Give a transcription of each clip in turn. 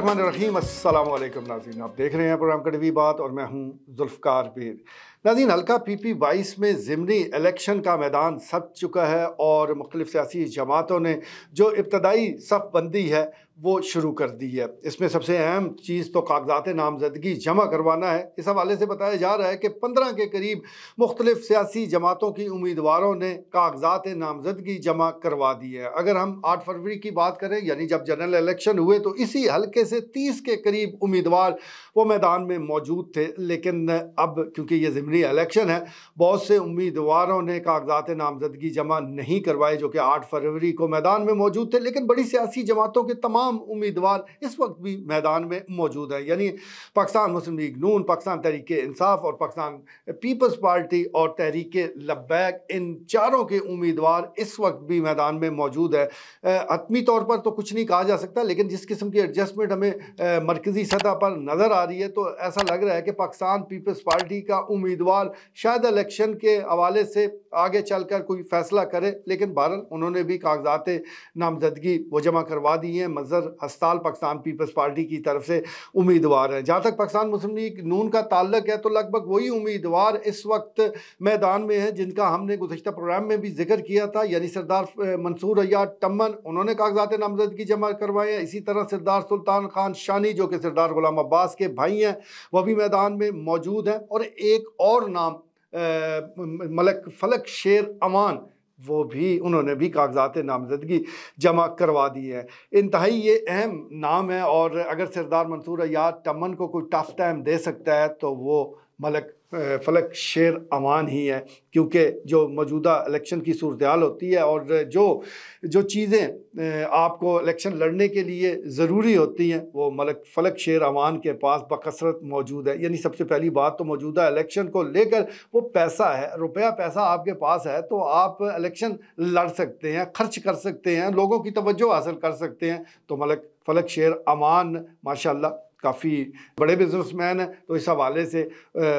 बिस्मिल्लाहिर्रहमानिर्रहीम। अस्सलाम वालेकुम नाज़रीन, आप देख रहे हैं प्रोग्राम कड़वी बात और मैं हूं जुल्फ़कार पीर। नाज़रीन, हल्का PP 22 में ज़िमनी इलेक्शन का मैदान सज चुका है और मुख्तलिफ़ सियासी जमातों ने जो इब्तदाई सफ़ बंदी है वो शुरू कर दी है। इसमें सबसे अहम चीज़ तो कागज़ात नामज़दगी जमा करवाना है। इस हवाले से बताया जा रहा है कि 15 के करीब मुख्तलिफ़ सियासी जमातों की उम्मीदवारों ने कागज़ात नामज़दगी जमा करवा दी है। अगर हम 8 फरवरी की बात करें, यानी जब जनरल इलेक्शन हुए, तो इसी हल्के से 30 के करीब उम्मीदवार वो मैदान में मौजूद थे। लेकिन अब क्योंकि ये ज़िमनी इलेक्शन है, बहुत से उम्मीदवारों ने कागज़ात नामज़दगी जमा नहीं करवाए जो कि 8 फरवरी को मैदान में मौजूद थे। लेकिन बड़ी सियासी जमातों के तमाम उम्मीदवार इस वक्त भी मैदान में मौजूद हैं, यानी पाकिस्तान मुस्लिम लीग नून, पाकिस्तान तहरीक-ए-इंसाफ और पाकिस्तान पीपल्स पार्टी और तहरीक-ए-लब्बैक, इन चारों के उम्मीदवार इस वक्त भी मैदान में मौजूद है। हतमी तौर पर तो कुछ नहीं कहा जा सकता, लेकिन जिस किस्म की एडजस्टमेंट हमें मरकज़ी सतह पर नज़र आ रही है, तो ऐसा लग रहा है कि पाकिस्तान पीपल्स पार्टी का उम्मीदवार शायद इलेक्शन के हवाले से आगे चलकर कोई फ़ैसला करे। लेकिन बहरहाल उन्होंने भी कागज़ात नामज़दगी वो जमा करवा दी हैं। मज़हर हस्ताल पाकिस्तान पीपल्स पार्टी की तरफ से उम्मीदवार हैं। जहाँ तक पाकिस्तान मुस्लिम लीग नून का ताल्लुक है, तो लगभग वही उम्मीदवार इस वक्त मैदान में हैं जिनका हमने गुज़श्ता प्रोग्राम में भी जिक्र किया था, यानी सरदार मंसूर अय्याद टम्मन, उन्होंने कागज़ात नामज़दगी जमा करवाए हैं। इसी तरह सरदार सुल्तान खान शानी, जो कि सरदार गुलाम अब्बास के भाई हैं, वह भी मैदान में मौजूद हैं। और एक और नाम मलक फलक शेर अमान, वो भी उन्होंने भी कागज़ात नामज़दगी जमा करवा दी है। इंतहाई ये अहम नाम है, और अगर सरदार मंसूर अय्याद टम्मन को कोई टफ टाइम दे सकता है तो वो मलक फलक शेर अमान ही है, क्योंकि जो मौजूदा इलेक्शन की सूरत हाल होती है और जो चीज़ें आपको इलेक्शन लड़ने के लिए ज़रूरी होती हैं, वो मलक फलक शेर अमान के पास बकसरत मौजूद है। यानी सबसे पहली बात तो मौजूदा इलेक्शन को लेकर वो पैसा है, रुपया पैसा आपके पास है तो आप इलेक्शन लड़ सकते हैं, खर्च कर सकते हैं, लोगों की तवज्जो हासिल कर सकते हैं। तो मलक फलक शेर अमान माशाल्लाह काफ़ी बड़े बिजनेसमैन हैं, तो इस हवाले से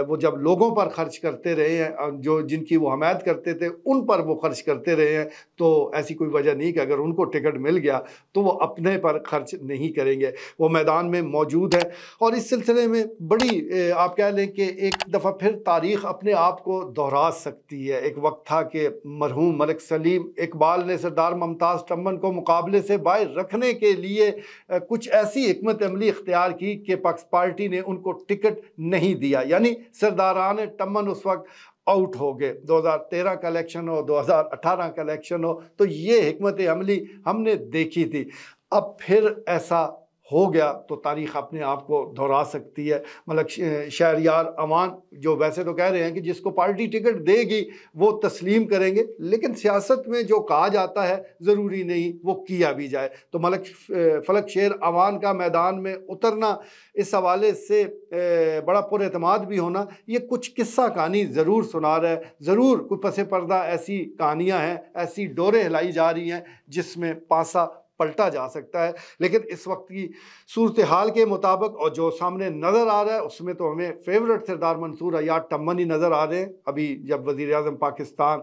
वो जब लोगों पर खर्च करते रहे हैं, जो जिनकी वो हमायत करते थे उन पर वो खर्च करते रहे हैं, तो ऐसी कोई वजह नहीं कि अगर उनको टिकट मिल गया तो वो अपने पर खर्च नहीं करेंगे। वो मैदान में मौजूद है और इस सिलसिले में बड़ी आप कह लें कि एक दफ़ा फिर तारीख़ अपने आप को दोहरा सकती है। एक वक्त था कि मरहूम मलिक सलीम इकबाल ने सरदार मुमताज़ टम्मन को मुकाबले से बाहर रखने के लिए कुछ ऐसी हिकमत अमली इख्तियार की कि पक्स पार्टी ने उनको टिकट नहीं दिया, यानी सरदारान टम्मन उस वक्त आउट हो गए। 2013 का इलेक्शन हो, 2018 का इलेक्शन हो, तो ये हिकमत अमली हमने देखी थी। अब फिर ऐसा हो गया तो तारीख़ अपने आप को दोहरा सकती है। मतलब शहरयार अमान जो वैसे तो कह रहे हैं कि जिसको पार्टी टिकट देगी वो तस्लीम करेंगे, लेकिन सियासत में जो कहा जाता है ज़रूरी नहीं वो किया भी जाए। तो मलक फलक शेर अमान का मैदान में उतरना, इस हवाले से बड़ा पुरएतमाद भी होना, ये कुछ किस्सा कहानी ज़रूर सुना रहा है। ज़रूर कोई पसे पर्दा ऐसी कहानियाँ हैं, ऐसी डोरें हिलाई जा रही हैं जिसमें पासा पलटा जा सकता है। लेकिन इस वक्त की सूरत हाल के मुताबिक और जो सामने नज़र आ रहा है, उसमें तो हमें फेवरेट सरदार मंसूर अय्याद टम्मन ही नज़र आ रहे हैं। अभी जब वज़ीर आज़म पाकिस्तान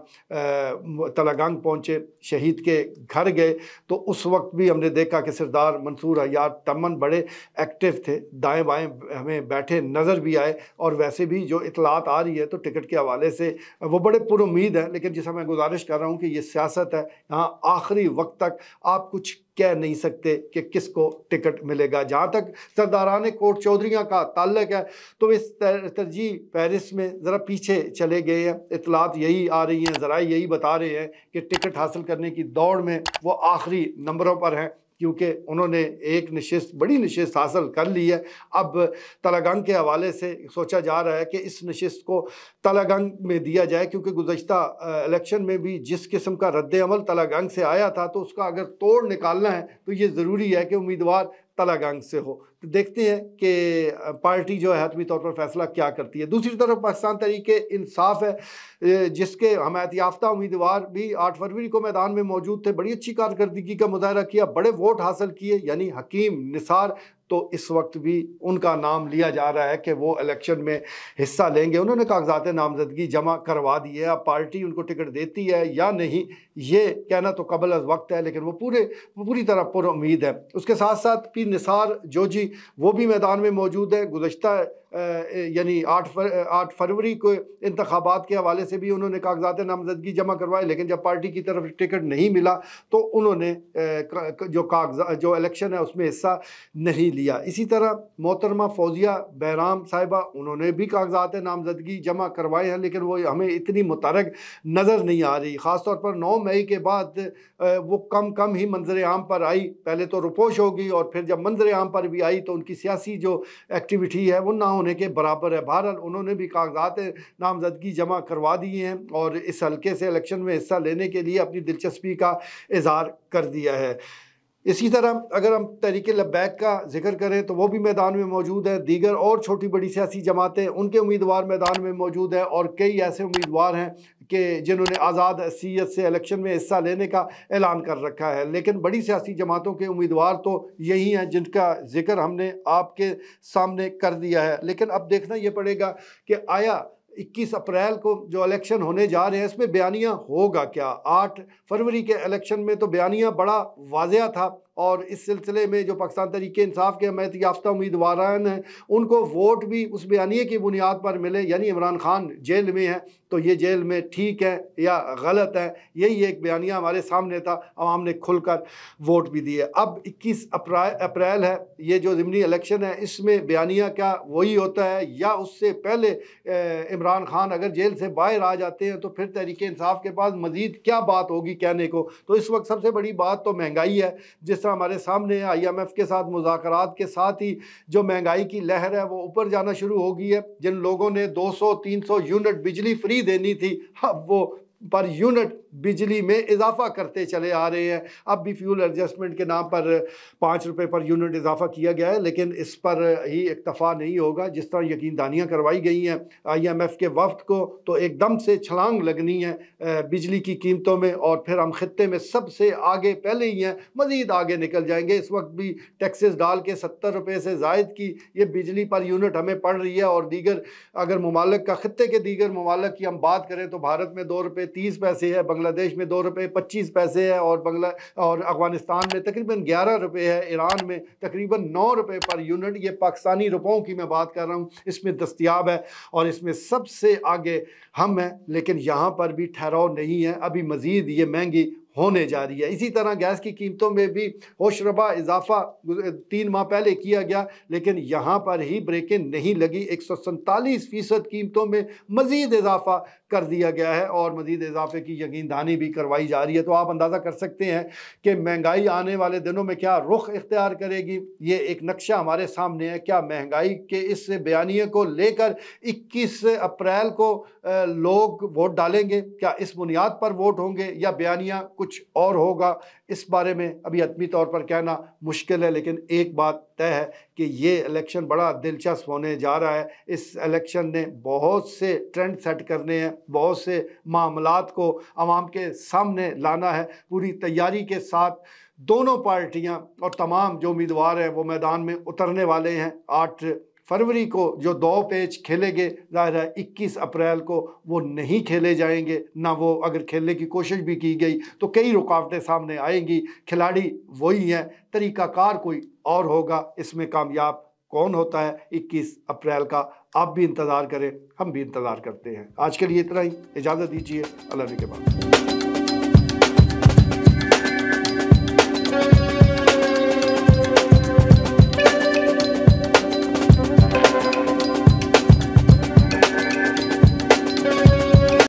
तलागंग पहुँचे, शहीद के घर गए, तो उस वक्त भी हमने देखा कि सरदार मंसूर अय्याद टम्मन बड़े एक्टिव थे, दाएँ बाएँ हमें बैठे नज़र भी आए। और वैसे भी जो इतलात आ रही है तो टिकट के हवाले से वो बड़े पुरुम्मीद हैं। लेकिन जिसे मैं गुजारिश कर रहा हूँ कि ये सियासत है, यहाँ आखिरी वक्त तक आप कुछ कह नहीं सकते कि किसको टिकट मिलेगा। जहाँ तक सरदारान कोट चौधरीयाँ का ताल्लुक है, तो इस तरजीह फहरिस्त में ज़रा पीछे चले गए हैं। इतलात यही आ रही हैं, ज़रा यही बता रहे हैं कि टिकट हासिल करने की दौड़ में वो आखिरी नंबरों पर हैं, क्योंकि उन्होंने एक नशिस्त, बड़ी नशिस्त हासिल कर ली है। अब तलागंग के हवाले से सोचा जा रहा है कि इस नशिस्त को तलागंग में दिया जाए, क्योंकि गुज़श्ता इलेक्शन में भी जिस किस्म का रद्द-ए-अमल तलागंग से आया था, तो उसका अगर तोड़ निकालना है तो ये ज़रूरी है कि उम्मीदवार तलागंग से हो। तो देखते हैं कि पार्टी जो है हतमी तौर पर फैसला क्या करती है। दूसरी तरफ पाकिस्तान तहरीक-ए-इंसाफ है, जिसके हमायत याफ्ता उम्मीदवार भी 8 फरवरी को मैदान में मौजूद थे, बड़ी अच्छी कारकर्दगी का मुजाहरा किया, बड़े वोट हासिल किए, यानी हकीम निसार। तो इस वक्त भी उनका नाम लिया जा रहा है कि वो इलेक्शन में हिस्सा लेंगे। उन्होंने कागजात नामजदगी जमा करवा दी है। अब पार्टी उनको टिकट देती है या नहीं, ये कहना तो कबल अज़ वक्त है, लेकिन वो पूरी तरह पुर उम्मीद है। उसके साथ साथ पीर निसार जोजी वो भी मैदान में मौजूद है। गुज़श्ता यानी 8 फरवरी को इंतखाबात के हवाले से भी उन्होंने कागजात नामजदगी जमा करवाए, लेकिन जब पार्टी की तरफ टिकट नहीं मिला तो उन्होंने जो इलेक्शन है उसमें हिस्सा नहीं लिया। इसी तरह मोहतरमा फौजिया बहराम साहिबा, उन्होंने भी कागजात नामजदगी जमा करवाए हैं, लेकिन वो हमें इतनी मुतरक नज़र नहीं आ रही। ख़ास तौर पर 9 मई के बाद वो कम ही मंजर आम पर आई। पहले तो रुपोश होगी और फिर जब मंजर आम पर भी आई तो उनकी सियासी जो एक्टिविटी है वो ना होने के बराबर है। बहरहाल उन्होंने भी कागजात नामजदगी जमा करवा दिए हैं और इस हल्के से इलेक्शन में हिस्सा लेने के लिए अपनी दिलचस्पी का इजहार कर दिया है। इसी तरह अगर हम तहरीक लब्बैक का जिक्र करें तो वो भी मैदान में मौजूद है। दीगर और छोटी बड़ी सियासी जमातें, उनके उम्मीदवार मैदान में मौजूद हैं और कई ऐसे उम्मीदवार हैं कि जिन्होंने आज़ाद हैसियत से इलेक्शन में हिस्सा लेने का ऐलान कर रखा है। लेकिन बड़ी सियासी जमातों के उम्मीदवार तो यही हैं जिनका जिक्र हमने आपके सामने कर दिया है। लेकिन अब देखना ये पड़ेगा कि आया 21 अप्रैल को जो इलेक्शन होने जा रहे हैं इसमें बयानिया होगा क्या। 8 फरवरी के इलेक्शन में तो बयानिया बड़ा वाज़ेह था और इस सिलसिले में जो पाकिस्तान तहरीक इंसाफ के हमायत याफ्ता उम्मीदवारान हैं उनको वोट भी उस बयानिए की बुनियाद पर मिले। यानी इमरान खान जेल में है तो ये जेल में ठीक है या गलत है, यही एक बयानिया हमारे सामने था। आवाम ने खुलकर वोट भी दिए। अब 21 अप्रैल है, ये जो ज़िमनी इलेक्शन है इसमें बयानिया क्या वही होता है या उससे पहले इमरान खान अगर जेल से बाहर आ जाते हैं तो फिर तहरीक इंसाफ के पास मज़ीद क्या बात होगी कहने को। तो इस वक्त सबसे बड़ी बात तो महंगाई है। जिस तरह हमारे सामने IMF के साथ मुज़ाकरात के साथ ही जो महंगाई की लहर है वो ऊपर जाना शुरू हो गई है। जिन लोगों ने 200-300 यूनिट बिजली फ्री देनी थी, अब वो पर यूनिट बिजली में इजाफा करते चले आ रहे हैं। अब भी फ्यूल एडजस्टमेंट के नाम पर 5 रुपये पर यूनिट इजाफा किया गया है, लेकिन इस पर ही इक्तफा नहीं होगा। जिस तरह यकीन दहानियाँ करवाई गई हैं IMF के वफ्द को तो एकदम से छलांग लगनी है बिजली की कीमतों में और फिर हम खित्ते में सबसे आगे पहले ही हैं, मज़ीद आगे निकल जाएंगे। इस वक्त भी टैक्सेस डाल के 70 रुपये से ज़ायद की ये बिजली पर यूनिट हमें पड़ रही है। और दीगर अगर ममालिक का खित्ते के दीगर ममालिक की हम बात करें तो भारत में 2 रुपये 30 पैसे है, बांग्लादेश में 2 रुपये 25 पैसे है और अफगानिस्तान में तकरीबन 11 रुपये है, ईरान में तकरीबन 9 रुपये पर यूनिट। ये पाकिस्तानी रुपयों की मैं बात कर रहा हूँ, इसमें दस्तयाब है और इसमें सबसे आगे हम हैं। लेकिन यहाँ पर भी ठहराव नहीं है, अभी मज़ीद ये महंगी होने जा रही है। इसी तरह गैस की कीमतों में भी होशरबा इजाफा 3 माह पहले किया गया, लेकिन यहाँ पर ही ब्रेकें नहीं लगी। 147% कीमतों में मज़ीद इजाफा कर दिया गया है और मज़ीद इजाफे की यकीन दहानी भी करवाई जा रही है। तो आप अंदाज़ा कर सकते हैं कि महंगाई आने वाले दिनों में क्या रुख इख्तियार करेगी। ये एक नक्शा हमारे सामने है। क्या महंगाई के इस बयानिए को लेकर 21 अप्रैल को लोग वोट डालेंगे? क्या इस बुनियाद पर वोट होंगे या बयानिया कुछ और होगा? इस बारे में अभी हतमी तौर पर कहना मुश्किल है, लेकिन एक बात तय है कि ये इलेक्शन बड़ा दिलचस्प होने जा रहा है। इस इलेक्शन ने बहुत से ट्रेंड सेट करने हैं, बहुत से मामलात को आवाम के सामने लाना है। पूरी तैयारी के साथ दोनों पार्टियां और तमाम जो उम्मीदवार हैं वो मैदान में उतरने वाले हैं। 8 फरवरी को जो 2 पेच खेलेंगे, ज़ाहिर है 21 अप्रैल को वो नहीं खेले जाएंगे, ना वो अगर खेलने की कोशिश भी की गई तो कई रुकावटें सामने आएंगी। खिलाड़ी वही हैं, तरीक़ाकार कोई और होगा। इसमें कामयाब कौन होता है 21 अप्रैल का आप भी इंतज़ार करें, हम भी इंतज़ार करते हैं। आज के लिए इतना ही, इजाज़त दीजिए। अल्लाह के बाद।